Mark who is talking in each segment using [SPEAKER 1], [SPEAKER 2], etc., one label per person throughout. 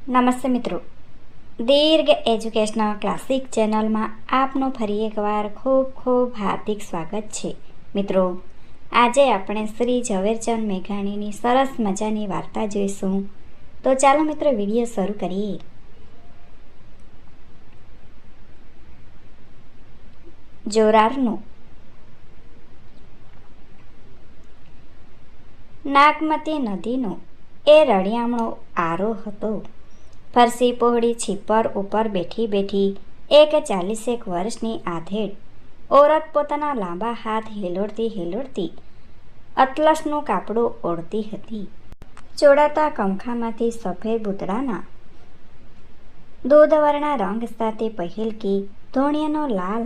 [SPEAKER 1] નમસ્તે મિત્રો, દીર્ઘ educational classic ચેનલમાં આપનું ફરી એકવાર ખૂબ ખૂબ હાર્દિક સ્વાગત છે. મિત્રો, આજે આપણે શ્રી ઝવેરચંદ મેઘાણીની સરસ મજાની વાર્તા જોઈશું. તો ચાલો મિત્રો, વિડીયો શરૂ કરીએ. જોરારનું. નાગમતી નદીનો એ રળિયામણો આરો હતો. ફરસી પહોળી છીપર ઉપર બેઠી બેઠી એક 40 વર્ષની આધેડ ઓરત પોતાના લાંબા હાથ હેલોડતી અતલસનું કાપડું ઓળતી હતી. ચોડાતા કમખામાંથી સફેદ ભૂતડાના દૂધવર્ણા રંગ સાથે પહેલકી ધોણિયાનો લાલ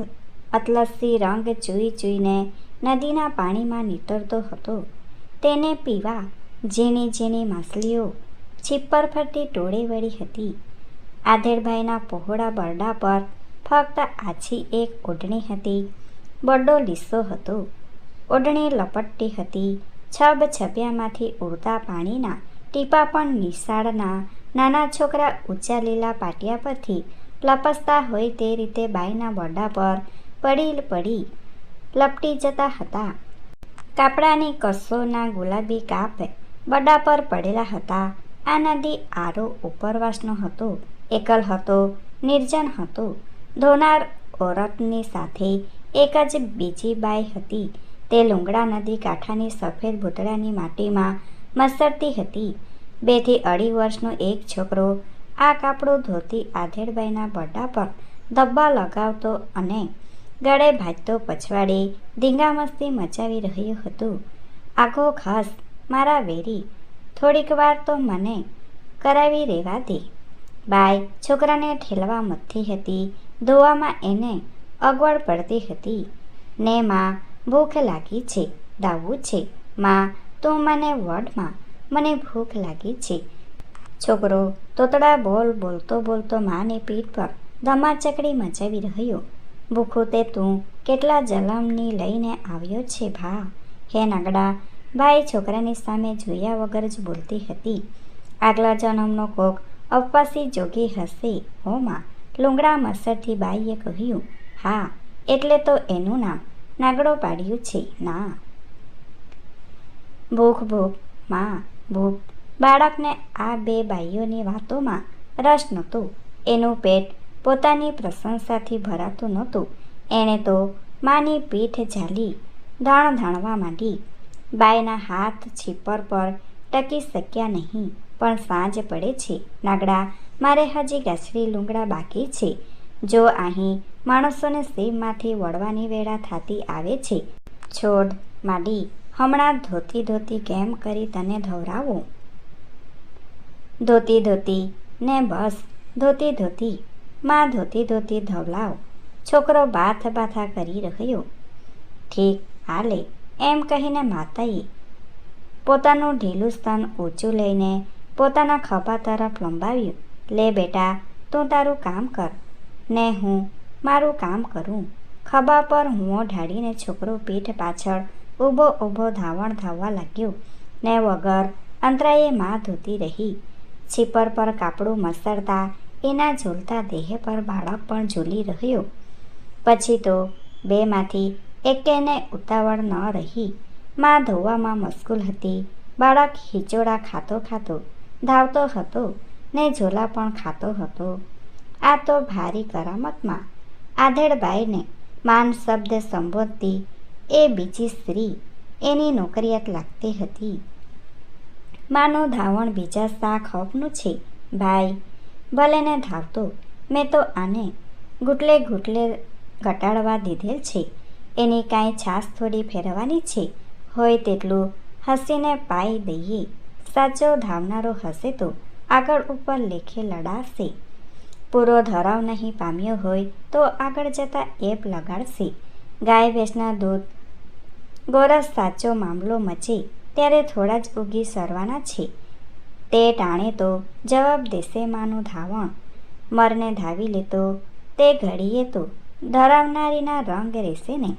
[SPEAKER 1] અતલસી રંગ ચૂઈને નદીના પાણીમાં નીતરતો હતો. તેને પીવા ઝીણી ઝીણી માછલીઓ છીપ્પર ફરતી ટોળે વળી હતી. આધેડભાઈના પહોળા બરડા પર ફક્ત આછી એક ઓઢણી હતી. બરડો લીસો હતો. ઓઢણી લપટતી હતી. છબછબિયામાંથી ઉડતા પાણીના ટીપા પણ નિશાળના નાના છોકરા ઊંચા લીલા પાટિયા પરથી લપસતા હોય તે રીતે બાઈના બરડા પર પડી લપટી જતા હતા. કાપડાની કસોના ગુલાબી કાપ બરડા પર પડેલા હતા. આ નદી આરો ઉપરવાસનો હતો. એકલ હતો, નિર્જન હતો. ધોનાર ઓરતની સાથે એક જ બીજી બાઈ હતી. તે લુંગડા નદી કાંઠાની સફેદ ભૂતળાની માટીમાં મસરતી હતી. 2 થી 2.5 વર્ષનો એક છોકરો આ કાપડું ધોતી આધેડબાઈના બરડા પર ધબ્બા લગાવતો અને ગળે ભાજતો પછવાડે ધીંગામસ્તી મચાવી રહ્યો હતો. આઘો ખાસ મારા વેરી, થોડીક વાર તો મને કરાવી રહેવા દે. બાઈ છોકરાને ઠેલવા મથતી હતી. ધોવામાં એને અગવડ પડતી હતી. ને માં, ભૂખ લાગી છે, દાવું છે. માં, તું મને વડમાં, મને ભૂખ લાગી છે. છોકરો તોતડા બોલ બોલતો માની પીઠ પર ધમાચકડી મચાવી રહ્યો. ભૂખું તે તું કેટલા જલમની લઈને આવ્યો છે ભા? હે નાગડા, બાઈ છોકરાની સામે જોયા વગર જ બોલતી હતી. આગલા જન્મનો કોક અપવાસી જોગી હશે હો માં, લુંગડા મસરથી બાઈએ કહ્યું. હા, એટલે તો એનું નામ નાગડો પાડ્યું છે ના. ભૂખ ભૂખ માં, ભૂખ. બાળકને આ 2 બાઈઓની વાતોમાં રસ નહોતો. એનું પેટ પોતાની પ્રશંસાથી ભરાતું નહોતું. એણે તો માની પીઠ ઝાલી ધાણવા માંડી. બાઈના હાથ છીપર પર ટકી શક્યા નહીં. પણ સાંજ પડે છે નાગડા, મારે હજી ગાછડી લુંગડા બાકી છે. જો અહીં માણસોને સીમમાંથી વળવાની વેળા થતી આવે છે. છોડ માડી, હમણાં ધોતી કેમ કરી તને ધવરાવું. ધોતી ને બસ ધોતી માં, ધોતી ધવલાવ. છોકરો બાથા કરી રહ્યો. ઠીક, હાલે, એમ કહીને માતાએ પોતાનું ઢીલું સ્તન ઊંચું લઈને પોતાના ખભા તરફ લંબાવ્યું. લે બેટા, તું તારું કામ કર ને હું મારું કામ કરું. ખભા પર હુંઓ ઢાળીને છોકરો પીઠ પાછળ ઊભો ધાવવા લાગ્યો. ને વગર અંતરાયે માં ધોતી રહી. છીપર પર કાપડું મસરતા એના ઝૂલતા દેહ પર બાળક પણ ઝૂલી રહ્યો. પછી તો 2માંથી એકેને ઉતાવળ ન રહી. માં ધોવામાં મશગુલ હતી. બાળક હિચોડા ખાતો ધાવતો હતો ને ઝોલા પણ ખાતો હતો. આ તો ભારી કરામતમાં આધેડબાઈને માન શબ્દ સંબોધતી એ બીજી સ્ત્રી એની નોકરિયાત લાગતી હતી. માનું ધાવણ બીજા શાક હકનું છે ભાઈ, ભલે ને ધાવતો. મેં તો આને ઘૂંટલે ઘટાડવા દીધેલ છે. એની કાંઈ છાસ થોડી ફેરવાની છે. હોય તેટલું હસીને પાઈ દઈએ. સાચો ધાવનારો હશે તો આગળ ઉપર લેખે લડાશે. પૂરો ધરાવ નહીં પામ્યો હોય તો આગળ જતા એપ લગાડશે. ગાય ભેંસના દૂધ ગોરસ સાચો મામલો મચે ત્યારે થોડા જ ઉગી સરવાના છે. તે ટાણે તો જવાબ દેશે માનું ધાવણ. મરને ધાવી લેતો તે ઘડીએ તો ધરાવનારીના રંગ રહેશે ને.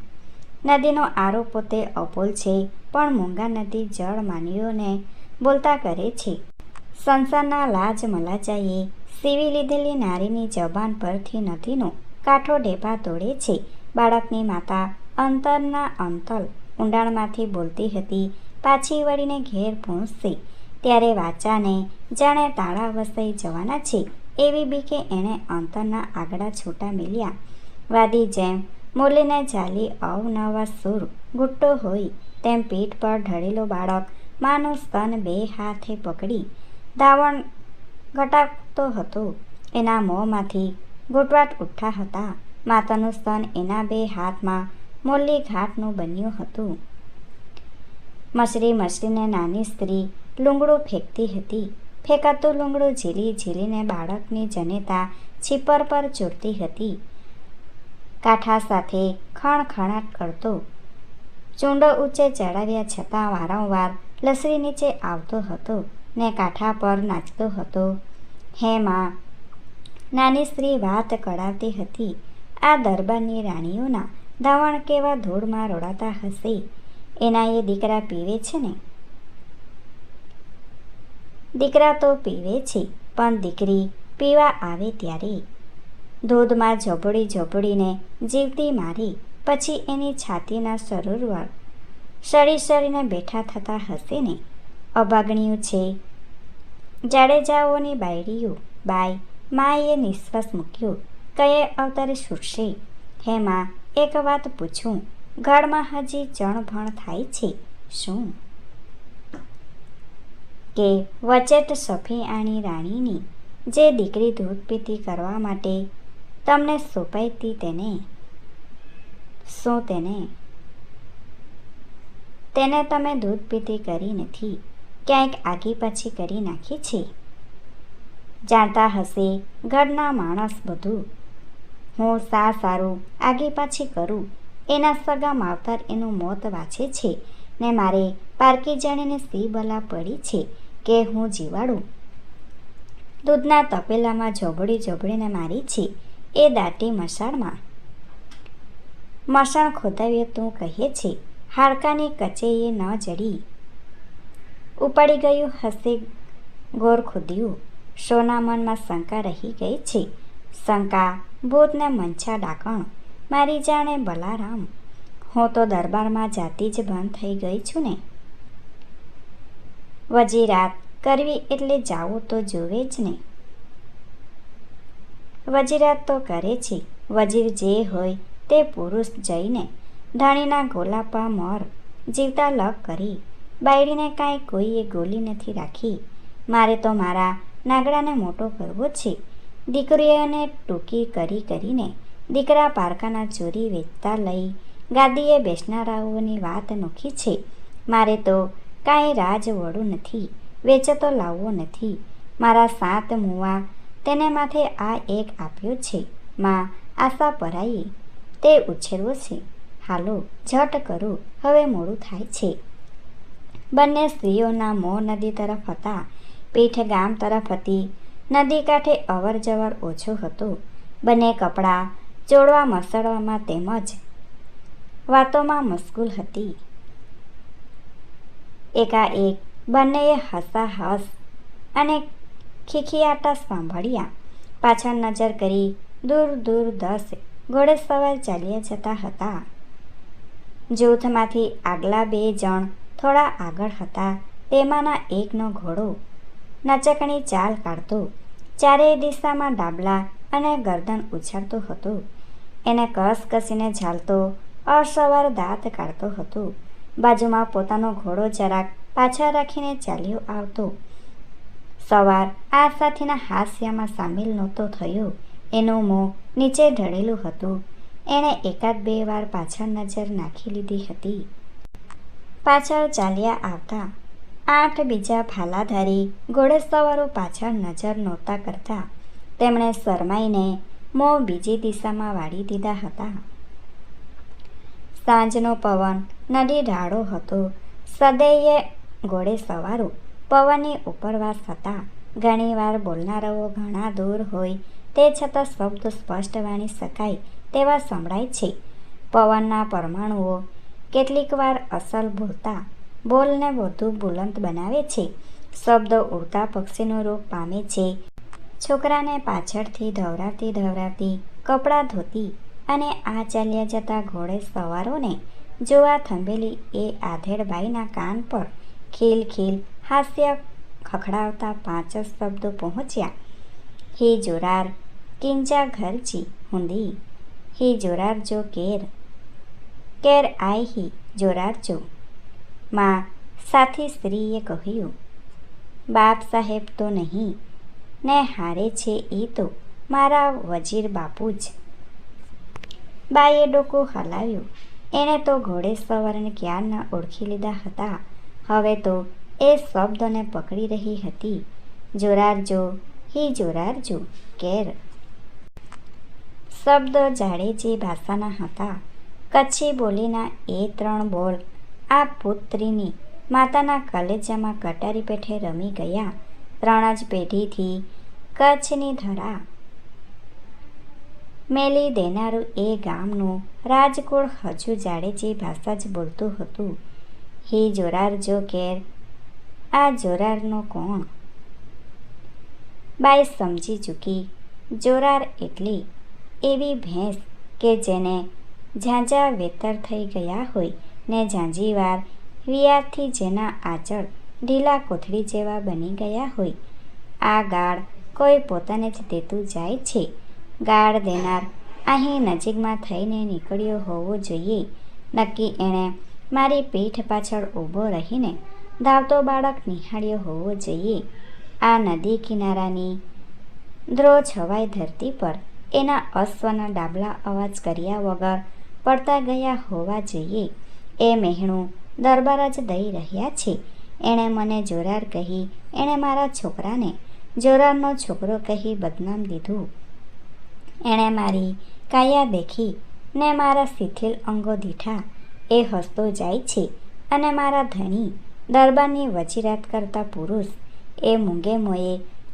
[SPEAKER 1] નદીનો આરો પોતે અબોલ છે, પણ મૂંગા નદી જળ માનીઓને બોલતા કરે છે. સંસારના લાજ મલાજાએ સીવી લીધેલી નારીની જબાન પરથી નદીનો કાંઠો ઢેપા તોડે છે. બાળકની માતા અંતરના અંતલ ઊંડાણમાંથી બોલતી હતી. પાછી વળીને ઘેર પહોંચશે ત્યારે વાચાને જાણે તાળા વસાઈ જવાના છે એવી બીકે એણે અંતરના આગળા છૂટા મેલ્યા. વાદી જેમ મૂલીને ઝાલી અવનવા સૂર ગુટ્ટો હોય તેમ પીઠ પર ઢળેલો બાળક માનું સ્તન બે હાથે પકડી ધાવણ ઘટાકતો હતો. એના મોંમાંથી ઘૂંટવાટ ઉઠ્ઠા હતા. માતાનું સ્તન એના બે હાથમાં મૂલી ઘાટનું બન્યું હતું. મસરીને નાની સ્ત્રી લૂંગડું ફેંકતી હતી. ફેંકાતું લૂંગડું ઝીલી ઝીલીને બાળકની જનેતા છીપર પર ચોરતી હતી. કાંઠા સાથે ખણખણાટ કરતો ચૂંડો ઊંચે ચડાવ્યા છતાં વારંવાર લસરી નીચે આવતો હતો ને કાંઠા પર નાચતો હતો. હે માં, નાની સ્ત્રી વાત કળાવતી હતી. આ દરબારની રાણીઓના ધાવણ કેવા ધૂળમાં રોડાતા હશે. એના એ દીકરા પીવે છે ને? દીકરા તો પીવે છે, પણ દીકરી પીવા આવે ત્યારે ધોધમાં ઝબડીને જીવતી મારી પછી એની છાતીના સરોવર સળી સળીને બેઠા થતા હશે ને? અભાગણ્યું છે. જાડેજાઓની બાયડીઓ બાય માએ નિશ્વાસ મૂક્યો. કયે અવતારે છૂટશે? હે માં, એક વાત પૂછું, ઘરમાં હજી ચણભણ થાય છે શું? કે વચેટ સફીઆણી રાણીની જે દીકરી દૂધ પીતી કરવા માટે તમને સોંપાઈ તેને શું તેને તમે દૂધ પીતી કરી નથી, ક્યાંક આગી પાછી કરી નાખી છે? જાણતા હશે ઘરના માણસ બધું. હું સારું આગી પાછી કરું. એના સગા માવતર એનું મોત વાંચે છે ને મારે પારકી જાણીને સી બલા પડી છે કે હું જીવાડું? દૂધના તપેલામાં ઝબડીને મારી છે એ દાટી મશાણમાં. મશાણ ખોદાવીએ તું કહે છે હાડકાની કચેએ ન જડી. ઉપાડી ગયું હશે ગોર ખોદ્યું. શોના મનમાં શંકા રહી ગઈ છે. શંકા ભૂતને મંછા ડાકણ મારી જાણે બલારામ. હું તો દરબારમાં જાતી જ બંધ થઈ ગઈ છું ને. વજીરાત કરવી એટલે જાવું તો જોવે જ ને. વજીરાત તો કરે છે. વજીર જે હોય તે પુરુષ જઈને ધાણીના ગોલાપા મોર જીવતા લગ કરી. બાયડીને કાંઈ કોઈએ ગોલી નથી રાખી. મારે તો મારા નાગડાને મોટો કરવો છે. દીકરીઓને ટૂંકી કરીને દીકરા પારકાના ચોરી વેચતા લઈ ગાદીએ બેસનારાઓની વાત નોખી છે. મારે તો કાંઈ રાજવડું નથી, વેચતો લાવવો નથી. મારા 7 મુવા તેને માથે આ એક આપ્યો છે. માં આશા પરાઈએ તે ઉછેરવો છે. હાલો ઝટ કરો, હવે મોડું થાય છે. બંને સ્ત્રીઓના મોં નદી તરફ હતા. પીઠ ગામ તરફ હતી. નદી કાંઠે અવર જવર ઓછો હતો. બંને કપડાં ચોળવા મસળવામાં તેમજ વાતોમાં મશગુલ હતી. એકાએક બંનેએ હસાહસ અને ખીખિયાટા સાંભળ્યા. પાછળ નજર કરી દૂર 10 ઘોડેસવાર ચાલ્યા જતા હતા. જૂથમાંથી આગલા 2 જણ થોડા આગળ હતા. તેમાંના એકનો ઘોડો નચકણી ચાલ કાઢતો ચારેય દિશામાં ડાબલા અને ગરદન ઉછાળતો હતો. એને કસીને ઝાલતો અસવાર દાંત કાઢતો હતો. બાજુમાં પોતાનો ઘોડો જરાક પાછળ રાખીને ચાલ્યો આવતો. સવાર આ સાથીના હાસ્યમાં સામેલ નહોતો થયો. એનું મોં નીચે ઢળેલું હતું. એણે 1-2 વાર પાછળ નજર નાખી લીધી હતી. પાછળ ચાલ્યા આવતા 8 બીજા ભાલાધારી ઘોડેસવારો પાછળ નજર નહોતા કરતા. તેમણે શરમાઈને મોં બીજી દિશામાં વાળી દીધા હતા. સાંજનો પવન નદી ઢાળો હતો. સદૈયે ઘોડેસવારો પવનની ઉપરવાસ હતા. ઘણીવાર બોલનારાઓ ઘણા દૂર હોય તે છતાં શબ્દ સ્પષ્ટ વાણી શકાય તેવા સંભળાય છે. પવનના પરમાણુઓ કેટલીક વાર અસલ બોલતા બોલને વધુ બુલંદ બનાવે છે શબ્દ ઉડતા પક્ષીનું રૂપ પામે છે. છોકરાને પાછળથી ધવરાવતી કપડાં ધોતી અને આ ચાલ્યા જતા ઘોડે સવારોને જોવા થંભેલી એ આધેડબાઈના કાન પર ખીલ હાસ્ય ખખડાવતા 5 જ શબ્દો પહોંચ્યા. હી જોરાર કિંજા ઘરજી હુંદી, હી જોરાર જો કેર આઈ હી જોરાર જો. માં સાથી સ્ત્રીએ કહ્યું, બાપ સાહેબ તો નહીં ને હારે છે એ તો મારા વજીર બાપુ જ. બાઈએ ડોકું હલાવ્યું. એણે તો ઘોડે સવારને ક્યારના ઓળખી લીધા હતા. હવે તો એ શબ્દને પકડી રહી હતી. જોરાર જો, હી જોરાર જો કેર. શબ્દ જાડેજી ભાષાના હતા. કચ્છી બોલીના એ 3 બોલ આ પુત્રીની માતાના કલેજામાં કટારી પેઠે રમી ગયા. 3 જ પેઢીથી કચ્છની ધરા મેલી દેનારું એ ગામનું રાજકુળ હજુ જાડેજી ભાષા જ બોલતું હતું. હી જોરાર જો કેર, આ જોરારનો કોણ? બાઈ સમજી ચૂકી. જોરાર એટલી એવી ભેંસ કે જેને ઝાંઝા વેતર થઈ ગયા હોય ને ઝાંઝીવાર વિયારથી જેના આંચળ ઢીલા કોથળી જેવા બની ગયા હોય. આ ગાળ કોઈ પોતાને જ દેતું જાય છે. ગાળ દેનાર અહીં નજીકમાં થઈને નીકળ્યો હોવો જોઈએ. નક્કી એણે મારી પીઠ પાછળ ઊભો રહીને ધાવતો બાળક નિહાળ્યો હોવો જોઈએ. આ નદી કિનારાની ધ્રો છવાઈ ધરતી પર એના અશ્વના ડાબલા અવાજ કર્યા વગર પડતા ગયા હોવા જોઈએ. એ મહેણું દરબાર જ દઈ રહ્યા છે. એણે મને જોરાર કહી, એણે મારા છોકરાને જોરારનો છોકરો કહી બદનામ દીધું. એણે મારી કાયા દેખી ને મારા શિથિલ અંગો દીઠા એ હસતો જાય છે અને મારા ધણી દરબારની વચીરાત કરતા પુરુષ એ મૂંગે મોએ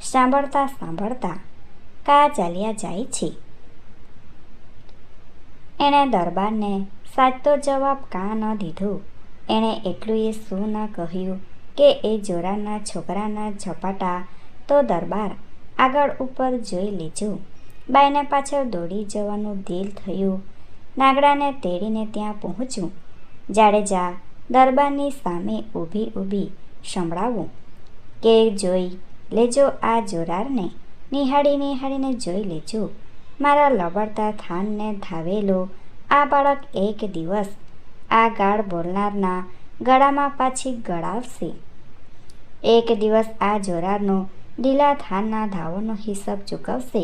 [SPEAKER 1] સાંભળતા કા ચાલ્યા જાય છે. એણે દરબારને સાચો જવાબ કા ન દીધો. એણે એટલું એ શું ન કહ્યું કે એ જોરારના છોકરાના ઝપાટા તો દરબાર આગળ ઉપર જોઈ લેજો. બાઈને પાછળ દોડી જવાનું દિલ થયું. નાગડાને તેડીને ત્યાં પહોંચ્યું. જાડેજા દરબારની સામે ઊભી સંભળાવું કે જોઈ લેજો આ જોરારને, નિહાળીને જોઈ લેજો. મારા લબડતા થાનને ધાવેલો આ બાળક એક દિવસ આ ગાળ બોલનારના ગળામાં પાછી ગળાવશે. એક દિવસ આ જોરારનો ઢીલા થાનના ધાવોનો હિસાબ ચૂકવશે.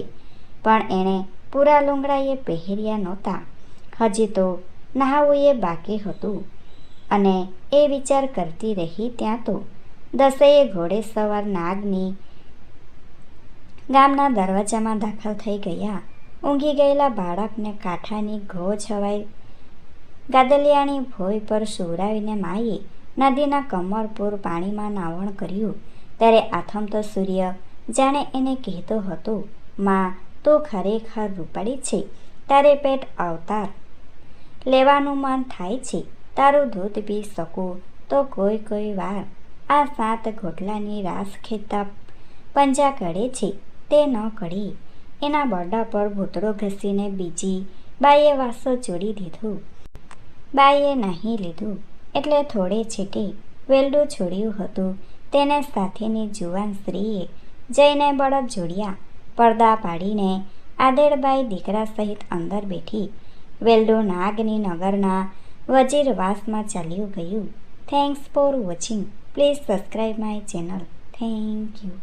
[SPEAKER 1] પણ એણે પૂરા લુંગડાએ પહેર્યા નહોતા. હજી તો નહાવું એ બાકી હતું અને એ વિચાર કરતી રહી ત્યાં તો 10 ઘોડે સવાર નાગની ગામના દરવાજામાં દાખલ થઈ ગયા. ઊંઘી ગયેલા બાળકને કાંઠાની ઘો છવાઈ ગાદલિયાની ભોય પર સુવડાવીને માએ નદીના કમરપુર પાણીમાં નાવણ કર્યું. ત્યારે આથમતો સૂર્ય જાણે એને કહેતો હતો, માં તું ખરેખર રૂપાળી છે. તારે પેટ અવતાર લેવાનું મન થાય છે. તારું દૂધ પી શકું તો કોઈ વાર આ 7 ઘોટલાની રાસ ખેતા પંજા કડે છે તે ન કડી. એના બરડા પર ભૂતળો ઘસીને બીજી બાઈએ વાસો જોડી દીધું. બાઈએ નહીં લીધું એટલે થોડે છેટે વેલડું છોડ્યું હતું. તેને સાથેની જુવાન સ્ત્રીએ જઈને બળદ જોડ્યા. પડદા પાડીને આધેડબાઈ દીકરા સહિત અંદર બેઠી. વેલડું નાગની નગરના વજીરવાસમાં ચાલ્યું ગયું. Thanks for watching. Please subscribe my channel. Thank you.